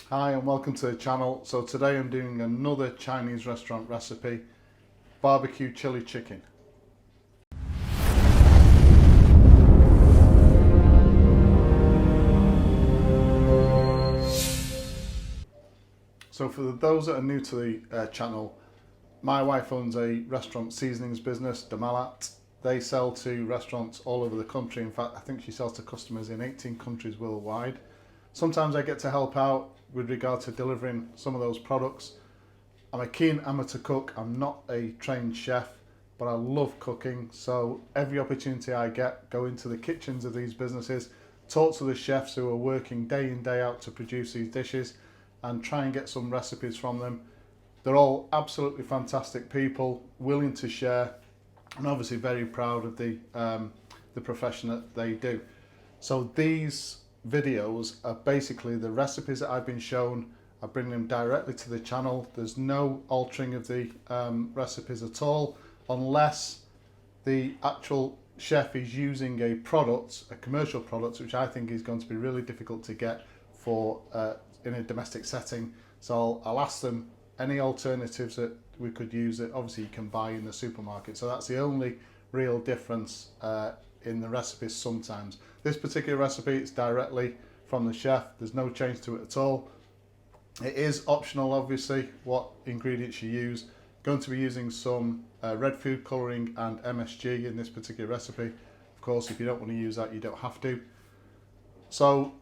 Hi and welcome to the channel. So today I'm doing another Chinese restaurant recipe, barbecue chili chicken. So for those that are new to the channel, my wife owns a restaurant seasonings business, Malat. They sell to restaurants all over the country. In fact, I think she sells to customers in 18 countries worldwide. Sometimes I get to help out with regard to delivering some of those products. I'm a keen amateur cook. I'm not a trained chef, but I love cooking. So every opportunity I get, go into the kitchens of these businesses, talk to the chefs who are working day in, day out to produce these dishes and try and get some recipes from them. They're all absolutely fantastic people, willing to share, and obviously very proud of the profession that they do. So these videos are basically the recipes that I've been shown. I bring them directly to the channel. There's no altering of the recipes at all, unless the actual chef is using a product, a commercial product, which I think is going to be really difficult to get for in a domestic setting. So I'll ask them any alternatives that we could use that obviously you can buy in the supermarket. So that's the only real difference in the recipes sometimes. This particular recipe is directly from the chef. There's no change to it at all. It is optional, obviously, what ingredients you use. Going to be using some red food colouring and MSG in this particular recipe. Of course, if you don't want to use that, you don't have to. So,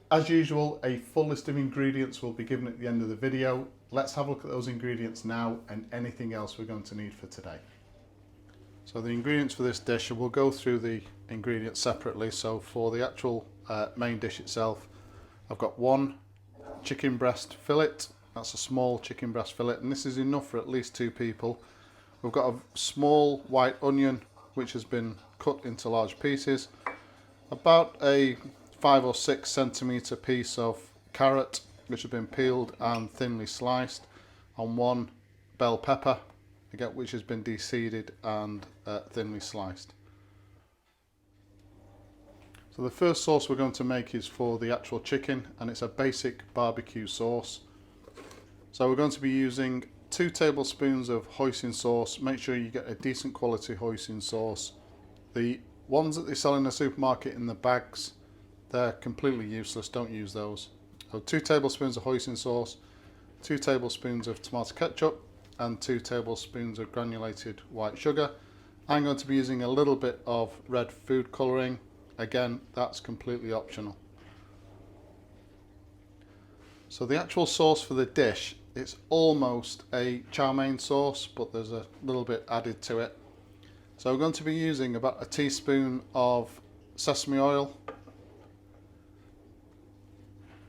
as usual, a full list of ingredients will be given at the end of the video. Let's have a look at those ingredients now and anything else we're going to need for today. So the ingredients for this dish, we'll go through the ingredients separately. So for the actual main dish itself, I've got one chicken breast fillet. That's a small chicken breast fillet, and this is enough for at least 2 people. We've got a small white onion which has been cut into large pieces, about a 5 or 6 centimetre piece of carrot which has been peeled and thinly sliced, and one bell pepper, again, which has been de-seeded and thinly sliced. So the first sauce we're going to make is for the actual chicken, and it's a basic barbecue sauce. So we're going to be using 2 tablespoons of hoisin sauce. Make sure you get a decent quality hoisin sauce. The ones that they sell in the supermarket in the bags, they're completely useless, don't use those. So 2 tablespoons of hoisin sauce, 2 tablespoons of tomato ketchup, and 2 tablespoons of granulated white sugar. I'm going to be using a little bit of red food colouring. Again, that's completely optional. So the actual sauce for the dish, it's almost a chow mein sauce, but there's a little bit added to it. So we're going to be using about a teaspoon of sesame oil,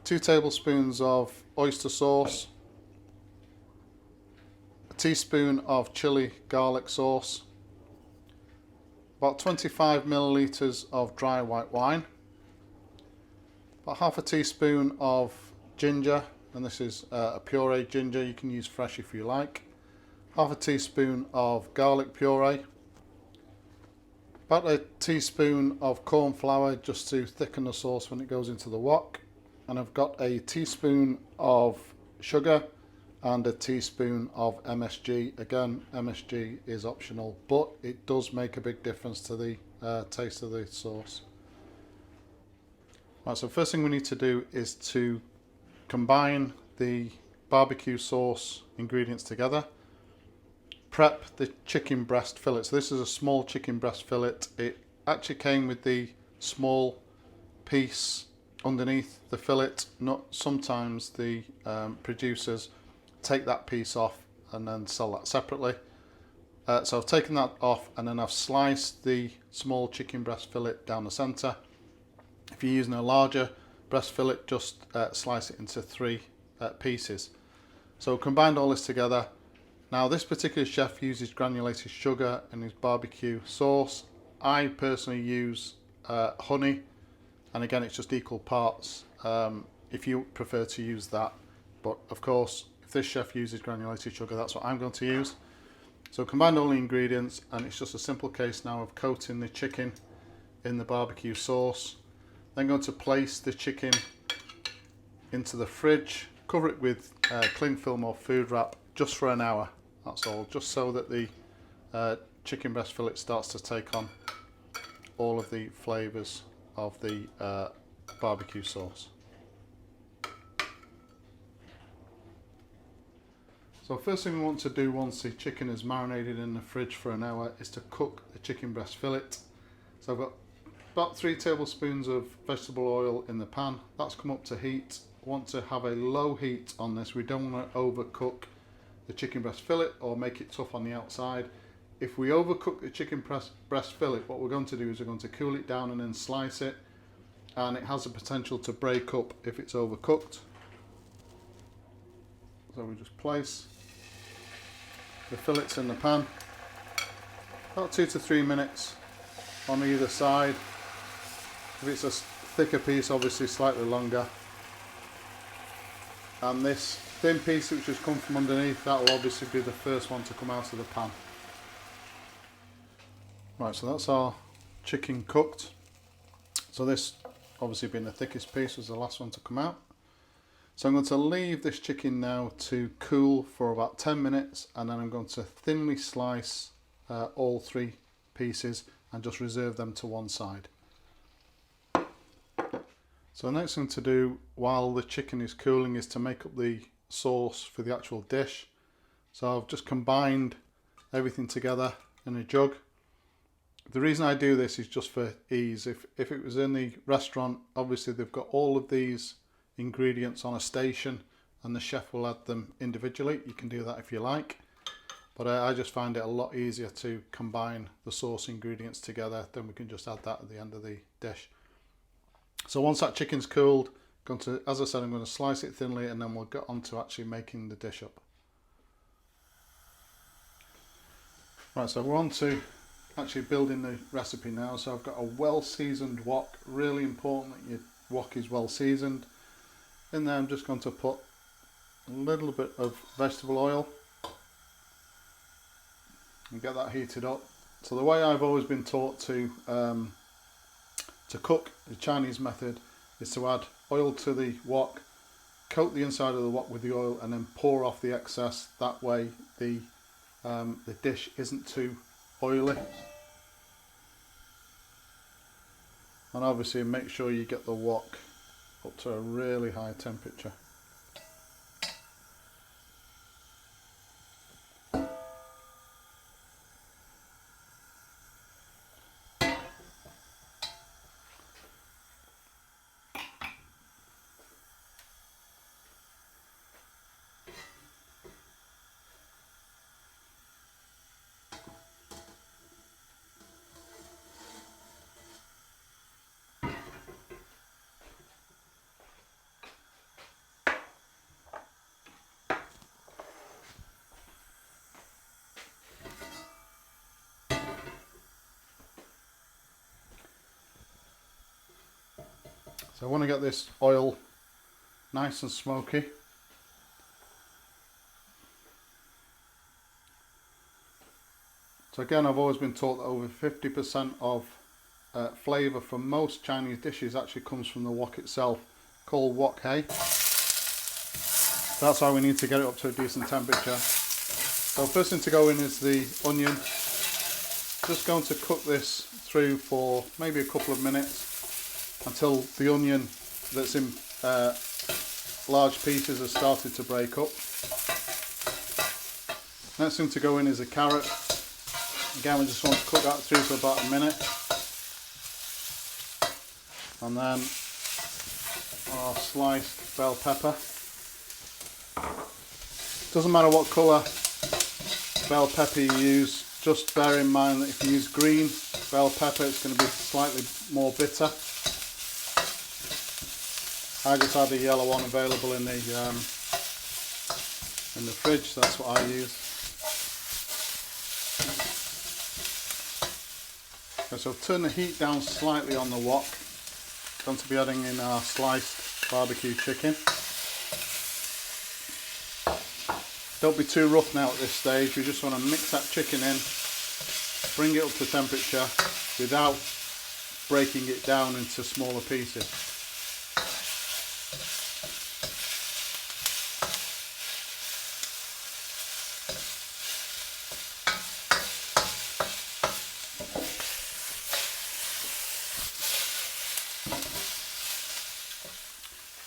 2 tablespoons of oyster sauce, a teaspoon of chili garlic sauce, about 25 millilitres of dry white wine, about half a teaspoon of ginger, and this is a pureed ginger, you can use fresh if you like, half a teaspoon of garlic puree, about a teaspoon of corn flour just to thicken the sauce when it goes into the wok, and I've got a teaspoon of sugar and a teaspoon of MSG. Again, MSG is optional, but it does make a big difference to the taste of the sauce. Right, so first thing we need to do is to combine the barbecue sauce ingredients together. Prep the chicken breast fillet. So this is a small chicken breast fillet. It actually came with the small piece underneath the fillet. Sometimes the producers take that piece off and then sell that separately. So I've taken that off, and then I've sliced the small chicken breast fillet down the centre. If you're using a larger breast fillet, just slice it into 3 pieces. So combined all this together. Now this particular chef uses granulated sugar in his barbecue sauce. I personally use honey, and again it's just equal parts if you prefer to use that, but of course if this chef uses granulated sugar, that's what I'm going to use. So combined all the ingredients, and it's just a simple case now of coating the chicken in the barbecue sauce. Then going to place the chicken into the fridge, cover it with cling film or food wrap just for an hour, that's all, just so that the chicken breast fillet starts to take on all of the flavours of the barbecue sauce. So first thing we want to do once the chicken is marinated in the fridge for an hour is to cook the chicken breast fillet. So I've got about 3 tablespoons of vegetable oil in the pan. That's come up to heat. I want to have a low heat on this. We don't want to overcook the chicken breast fillet or make it tough on the outside. If we overcook the chicken breast fillet, what we're going to do is we're going to cool it down and then slice it, and it has the potential to break up if it's overcooked. So we just place the fillets in the pan, about 2 to 3 minutes on either side. If it's a thicker piece, obviously slightly longer. And this thin piece which has come from underneath, that will obviously be the first one to come out of the pan. Right, so that's our chicken cooked. So this obviously being the thickest piece was the last one to come out. So I'm going to leave this chicken now to cool for about 10 minutes, and then I'm going to thinly slice all 3 pieces and just reserve them to one side. So the next thing to do while the chicken is cooling is to make up the sauce for the actual dish. So I've just combined everything together in a jug. The reason I do this is just for ease. If it was in the restaurant, obviously they've got all of these ingredients on a station and the chef will add them individually. You can do that if you like, but I just find it a lot easier to combine the sauce ingredients together. Then we can just add that at the end of the dish. So once that chicken's cooled, as I said, I'm going to slice it thinly, and then we'll get on to actually making the dish up. Right, so we're on to actually building the recipe now. So I've got a well seasoned wok. Really important that your wok is well seasoned. In there I'm just going to put a little bit of vegetable oil and get that heated up. So the way I've always been taught to cook the Chinese method is to add oil to the wok, coat the inside of the wok with the oil, and then pour off the excess. That way the dish isn't too oily. And obviously make sure you get the wok up to a really high temperature. So I want to get this oil nice and smoky. So again, I've always been taught that over 50% of flavour from most Chinese dishes actually comes from the wok itself, called wok hei. That's why we need to get it up to a decent temperature. So first thing to go in is the onion. Just going to cook this through for maybe a couple of minutes until the onion that's in large pieces has started to break up. Next thing to go in is a carrot. Again, we just want to cook that through for about a minute. And then our sliced bell pepper. Doesn't matter what colour bell pepper you use, just bear in mind that if you use green bell pepper, it's going to be slightly more bitter. I just had a yellow one available in the fridge, so that's what I use. Okay, so turn the heat down slightly on the wok. Going to be adding in our sliced barbecue chicken. Don't be too rough now at this stage. We just want to mix that chicken in, bring it up to temperature without breaking it down into smaller pieces.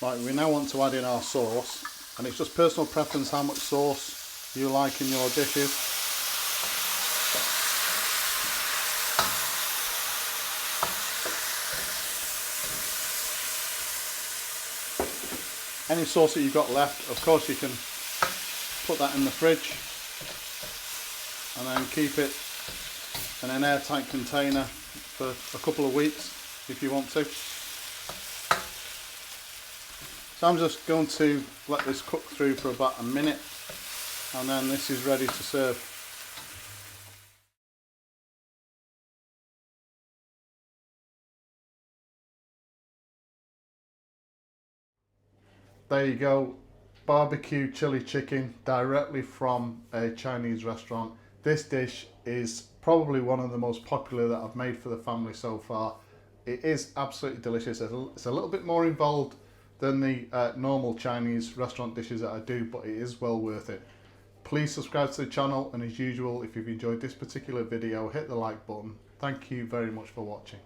Right, we now want to add in our sauce, and it's just personal preference how much sauce you like in your dishes. Any sauce that you've got left, of course you can put that in the fridge and then keep it in an airtight container for a couple of weeks if you want to. So I'm just going to let this cook through for about a minute, and then this is ready to serve. There you go, barbecue chili chicken directly from a Chinese restaurant. This dish is probably one of the most popular that I've made for the family so far. It is absolutely delicious. It's a little bit more involved than the normal Chinese restaurant dishes that I do, but it is well worth it. Please subscribe to the channel, and as usual, if you've enjoyed this particular video, hit the like button. Thank you very much for watching.